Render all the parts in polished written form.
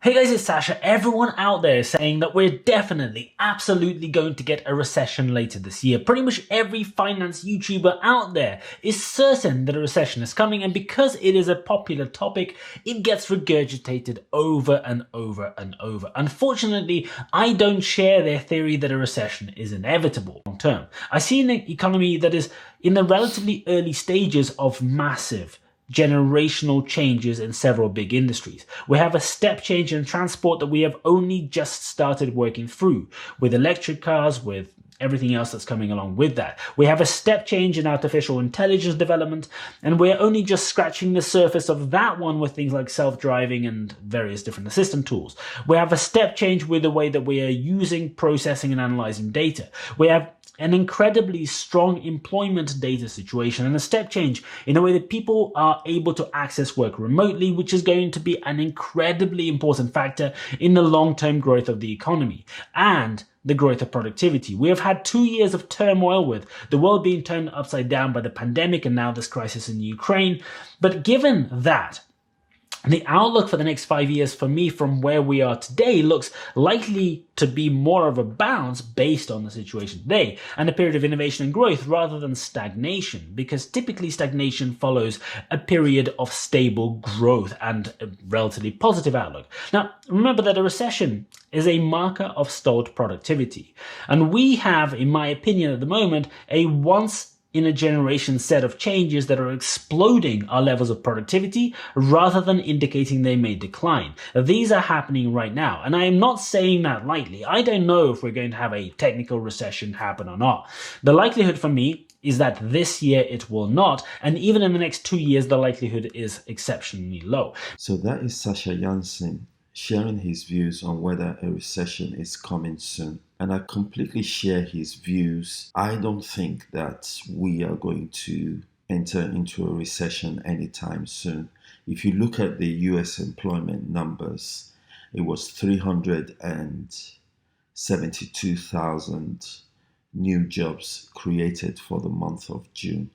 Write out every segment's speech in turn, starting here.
Hey guys, it's Sasha. Everyone out there is saying that we're definitely, absolutely going to get a recession later this year. Pretty much every finance YouTuber out there is certain that a recession is coming, and because it is a popular topic, it gets regurgitated over and over and over. Unfortunately, I don't share their theory that a recession is inevitable long term. I see an economy that is in the relatively early stages of massive generational changes in several big industries. We have a step change in transport that we have only just started working through with electric cars, with everything else that's coming along with that. We have a step change in artificial intelligence development, and we're only just scratching the surface of that one with things like self-driving and various different assistant tools. We have a step change with the way that we are using, processing, and analyzing data. We have an incredibly strong employment data situation and a step change in the way that people are able to access work remotely, which is going to be an incredibly important factor in the long-term growth of the economy and the growth of productivity. We have had 2 years of turmoil with the world being turned upside down by the pandemic and now this crisis in Ukraine. But given that, the outlook for the next 5 years for me from where we are today looks likely to be more of a bounce based on the situation today and a period of innovation and growth rather than stagnation, because typically stagnation follows a period of stable growth and a relatively positive outlook. Now, remember that a recession is a marker of stalled productivity. And we have, in my opinion at the moment, a once in a generation set of changes that are exploding our levels of productivity rather than indicating they may decline. These are happening right now, and I am not saying that lightly. I don't know if we're going to have a technical recession happen or not. The likelihood for me is that this year it will not, and even in the next 2 years the likelihood is exceptionally low. So that is Sasha Jansen sharing his views on whether a recession is coming soon. And I completely share his views. I don't think that we are going to enter into a recession anytime soon. If you look at the US employment numbers, it was 372,000 new jobs created for the month of June.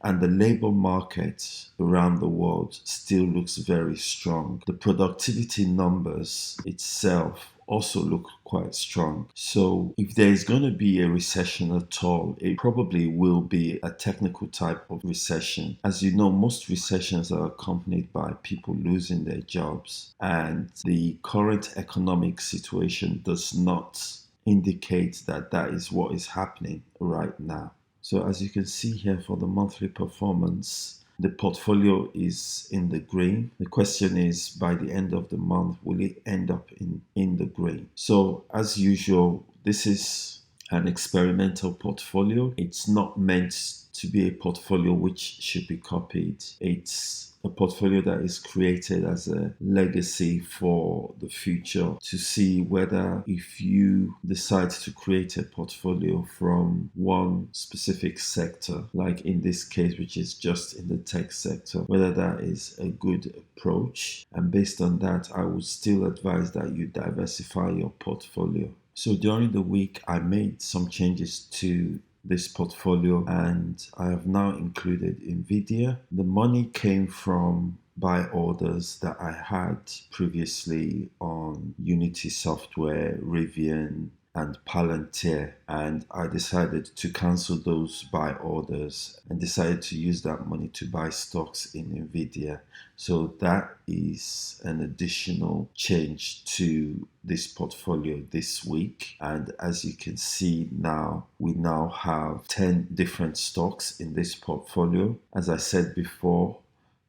And the labor market around the world still looks very strong. The productivity numbers itself also look quite strong. So if there is going to be a recession at all, it probably will be a technical type of recession. As you know, most recessions are accompanied by people losing their jobs, and the current economic situation does not indicate that that is what is happening right now. So as you can see here for the monthly performance, the portfolio is in the green. The question is, by the end of the month, will it end up in the green? So as usual, this is an experimental portfolio. It's not meant to be a portfolio which should be copied. It's a portfolio that is created as a legacy for the future to see whether, if you decide to create a portfolio from one specific sector, like in this case, which is just in the tech sector, whether that is a good approach. And based on that, I would still advise that you diversify your portfolio. So during the week, I made some changes to this portfolio, and I have now included Nvidia. The money came from buy orders that I had previously on Unity Software, Rivian, and Palantir, and I decided to cancel those buy orders and decided to use that money to buy stocks in Nvidia. So that is an additional change to this portfolio this week. And as you can see now, we now have 10 different stocks in this portfolio. As I said before,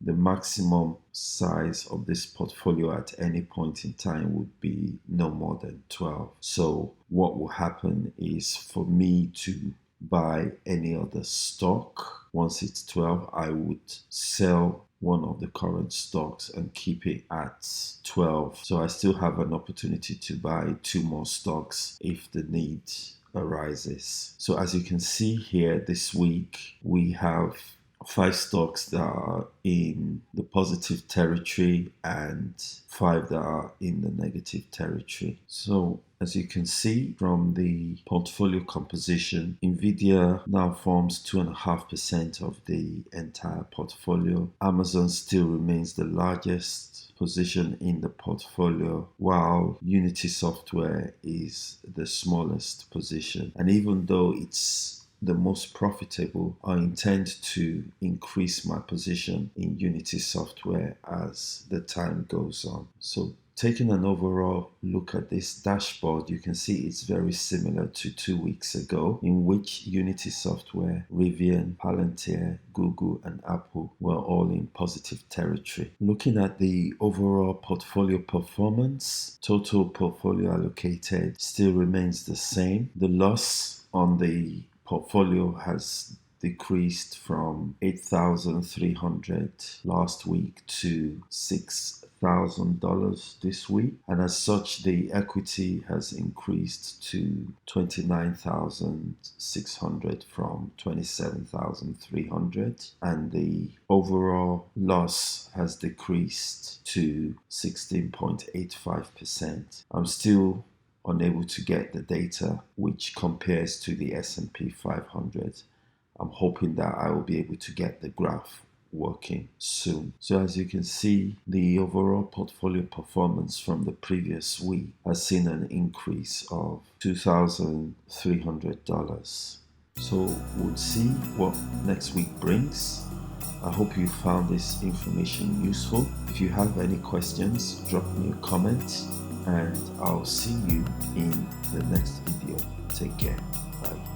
the maximum size of this portfolio at any point in time would be no more than 12. So what will happen is, for me to buy any other stock, once it's 12, I would sell one of the current stocks and keep it at 12. So I still have an opportunity to buy 2 more stocks if the need arises. So as you can see here, this week we have 5 stocks that are in the positive territory and 5 that are in the negative territory. So as you can see from the portfolio composition, Nvidia now forms 2.5% of the entire portfolio. Amazon still remains the largest position in the portfolio, while Unity Software is the smallest position. And even though it's the most profitable, I intend to increase my position in Unity Software as the time goes on. So taking an overall look at this dashboard, you can see it's very similar to 2 weeks ago, in which Unity Software, Rivian, Palantir, Google, and Apple were all in positive territory. Looking at the overall portfolio performance, total portfolio allocated still remains the same. The loss on the portfolio has decreased from 8,300 last week to $6,000 this week, and as such the equity has increased to 29,600 from 27,300, and the overall loss has decreased to 16.85%. I'm still unable to get the data which compares to the S&P 500. I'm hoping that I will be able to get the graph working soon. So as you can see, the overall portfolio performance from the previous week has seen an increase of $2,300. So we'll see what next week brings. I hope you found this information useful. If you have any questions, drop me a comment, and I'll see you in the next video. Take care. Bye.